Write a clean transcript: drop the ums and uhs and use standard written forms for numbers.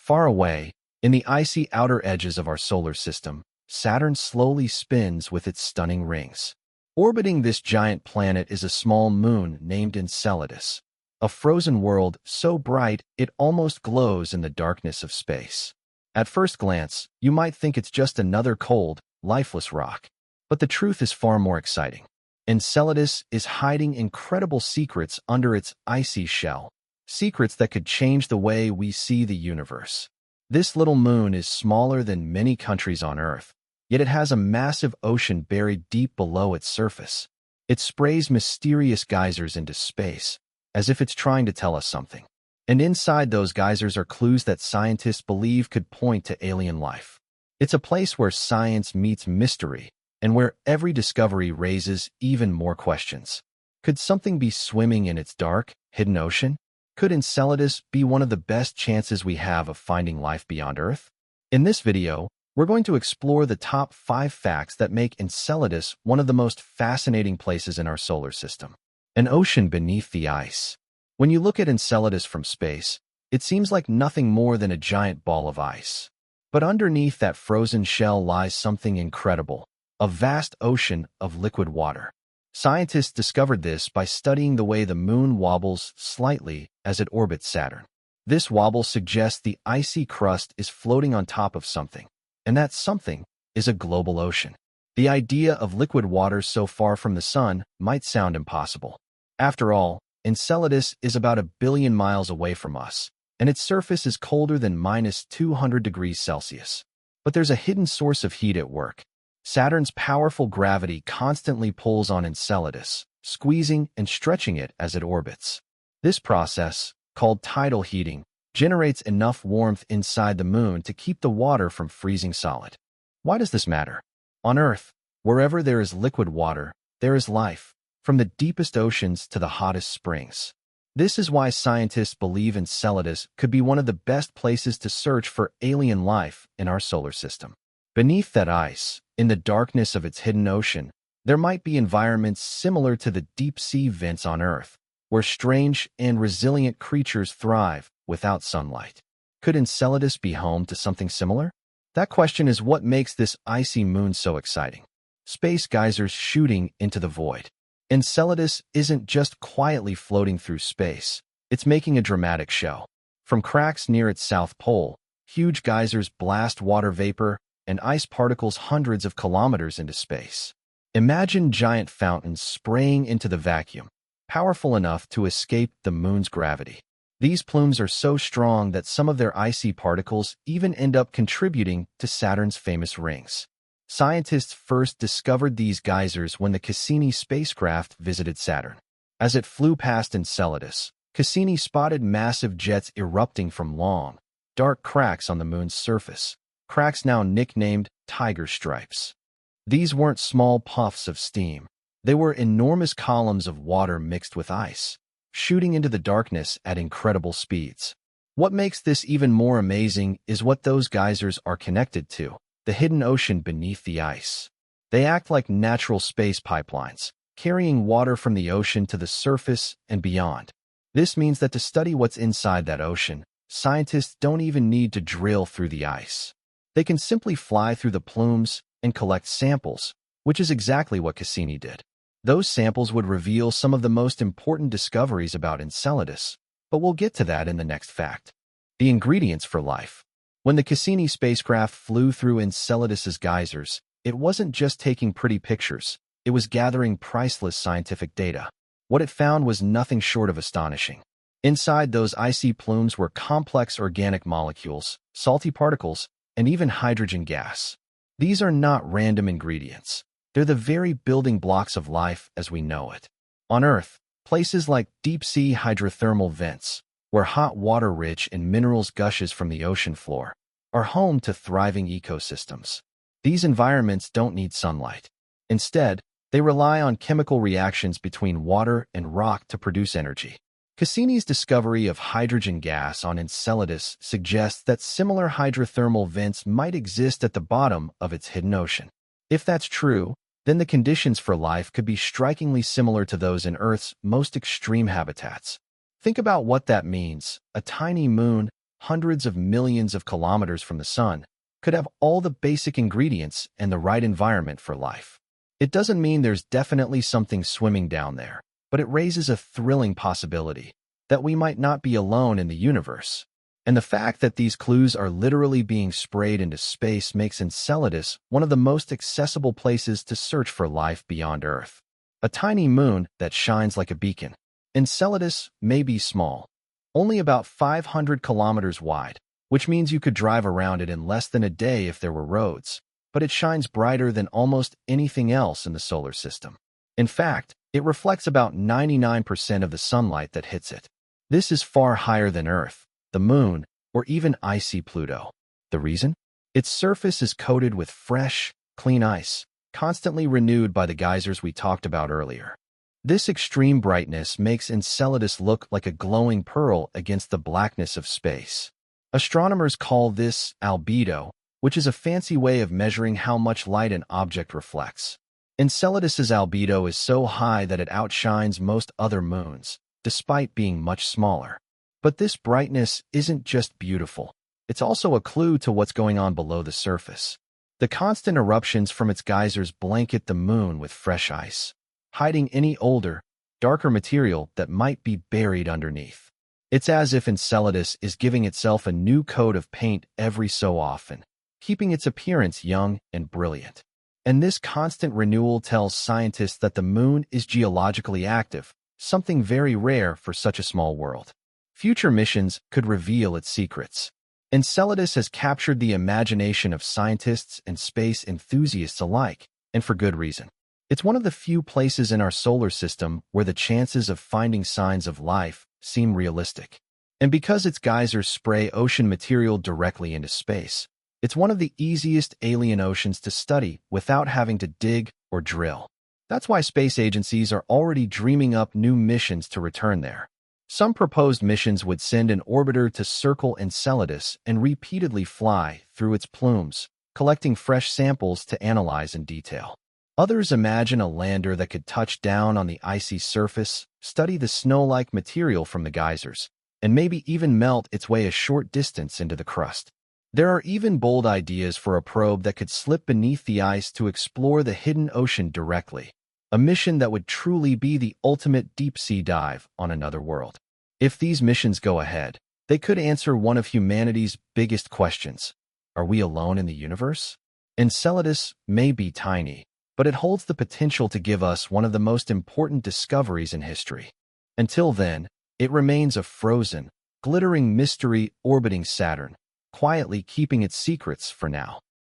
Far away, in the icy outer edges of our solar system, Saturn slowly spins with its stunning rings. Orbiting this giant planet is a small moon named Enceladus, a frozen world so bright it almost glows in the darkness of space. At first glance, you might think it's just another cold, lifeless rock. But the truth is far more exciting. Enceladus is hiding incredible secrets under its icy shell, secrets that could change the way we see the universe. This little moon is smaller than many countries on Earth, yet it has a massive ocean buried deep below its surface. It sprays mysterious geysers into space, as if it's trying to tell us something. And inside those geysers are clues that scientists believe could point to alien life. It's a place where science meets mystery, and where every discovery raises even more questions. Could something be swimming in its dark, hidden ocean? Could Enceladus be one of the best chances we have of finding life beyond Earth? In this video, we're going to explore the top 5 facts that make Enceladus one of the most fascinating places in our solar system. An ocean beneath the ice. When you look at Enceladus from space, it seems like nothing more than a giant ball of ice. But underneath that frozen shell lies something incredible, a vast ocean of liquid water. Scientists discovered this by studying the way the moon wobbles slightly as it orbits Saturn. This wobble suggests the icy crust is floating on top of something, and that something is a global ocean. The idea of liquid water so far from the sun might sound impossible. After all, Enceladus is about 1 billion miles away from us, and its surface is colder than -200 degrees Celsius. But there's a hidden source of heat at work. Saturn's powerful gravity constantly pulls on Enceladus, squeezing and stretching it as it orbits. This process, called tidal heating, generates enough warmth inside the moon to keep the water from freezing solid. Why does this matter? On Earth, wherever there is liquid water, there is life, from the deepest oceans to the hottest springs. This is why scientists believe Enceladus could be one of the best places to search for alien life in our solar system. Beneath that ice, in the darkness of its hidden ocean, there might be environments similar to the deep-sea vents on Earth, where strange and resilient creatures thrive without sunlight. Could Enceladus be home to something similar? That question is what makes this icy moon so exciting. Space geysers shooting into the void. Enceladus isn't just quietly floating through space, it's making a dramatic show. From cracks near its south pole, huge geysers blast water vapor and ice particles hundreds of kilometers into space. Imagine giant fountains spraying into the vacuum, powerful enough to escape the moon's gravity. These plumes are so strong that some of their icy particles even end up contributing to Saturn's famous rings. Scientists first discovered these geysers when the Cassini spacecraft visited Saturn. As it flew past Enceladus, Cassini spotted massive jets erupting from long, dark cracks on the moon's surface, cracks now nicknamed tiger stripes. These weren't small puffs of steam. They were enormous columns of water mixed with ice, shooting into the darkness at incredible speeds. What makes this even more amazing is what those geysers are connected to: the hidden ocean beneath the ice. They act like natural space pipelines, carrying water from the ocean to the surface and beyond. This means that to study what's inside that ocean, scientists don't even need to drill through the ice. They can simply fly through the plumes and collect samples, which is exactly what Cassini did. Those samples would reveal some of the most important discoveries about Enceladus, but we'll get to that in the next fact. The ingredients for life. When the Cassini spacecraft flew through Enceladus's geysers, it wasn't just taking pretty pictures, it was gathering priceless scientific data. What it found was nothing short of astonishing. Inside those icy plumes were complex organic molecules, salty particles, and even hydrogen gas. These are not random ingredients. They're the very building blocks of life as we know it. On Earth, places like deep-sea hydrothermal vents, where hot water rich in minerals gushes from the ocean floor, are home to thriving ecosystems. These environments don't need sunlight. Instead, they rely on chemical reactions between water and rock to produce energy. Cassini's discovery of hydrogen gas on Enceladus suggests that similar hydrothermal vents might exist at the bottom of its hidden ocean. If that's true, then the conditions for life could be strikingly similar to those in Earth's most extreme habitats. Think about what that means: a tiny moon hundreds of millions of kilometers from the Sun, could have all the basic ingredients and the right environment for life. It doesn't mean there's definitely something swimming down there, but it raises a thrilling possibility that we might not be alone in the universe. And the fact that these clues are literally being sprayed into space makes Enceladus one of the most accessible places to search for life beyond Earth. A tiny moon that shines like a beacon. Enceladus may be small, only about 500 kilometers wide, which means you could drive around it in less than a day if there were roads, but it shines brighter than almost anything else in the solar system. In fact, it reflects about 99% of the sunlight that hits it. This is far higher than Earth, the Moon, or even icy Pluto. The reason? Its surface is coated with fresh, clean ice, constantly renewed by the geysers we talked about earlier. This extreme brightness makes Enceladus look like a glowing pearl against the blackness of space. Astronomers call this albedo, which is a fancy way of measuring how much light an object reflects. Enceladus's albedo is so high that it outshines most other moons, despite being much smaller. But this brightness isn't just beautiful. It's also a clue to what's going on below the surface. The constant eruptions from its geysers blanket the moon with fresh ice, hiding any older, darker material that might be buried underneath. It's as if Enceladus is giving itself a new coat of paint every so often, keeping its appearance young and brilliant. And this constant renewal tells scientists that the moon is geologically active, something very rare for such a small world. Future missions could reveal its secrets. Enceladus has captured the imagination of scientists and space enthusiasts alike, and for good reason. It's one of the few places in our solar system where the chances of finding signs of life seem realistic. And because its geysers spray ocean material directly into space, it's one of the easiest alien oceans to study without having to dig or drill. That's why space agencies are already dreaming up new missions to return there. Some proposed missions would send an orbiter to circle Enceladus and repeatedly fly through its plumes, collecting fresh samples to analyze in detail. Others imagine a lander that could touch down on the icy surface, study the snow-like material from the geysers, and maybe even melt its way a short distance into the crust. There are even bold ideas for a probe that could slip beneath the ice to explore the hidden ocean directly, a mission that would truly be the ultimate deep-sea dive on another world. If these missions go ahead, they could answer one of humanity's biggest questions. Are we alone in the universe? Enceladus may be tiny, but it holds the potential to give us one of the most important discoveries in history. Until then, it remains a frozen, glittering mystery orbiting Saturn, quietly keeping its secrets for now.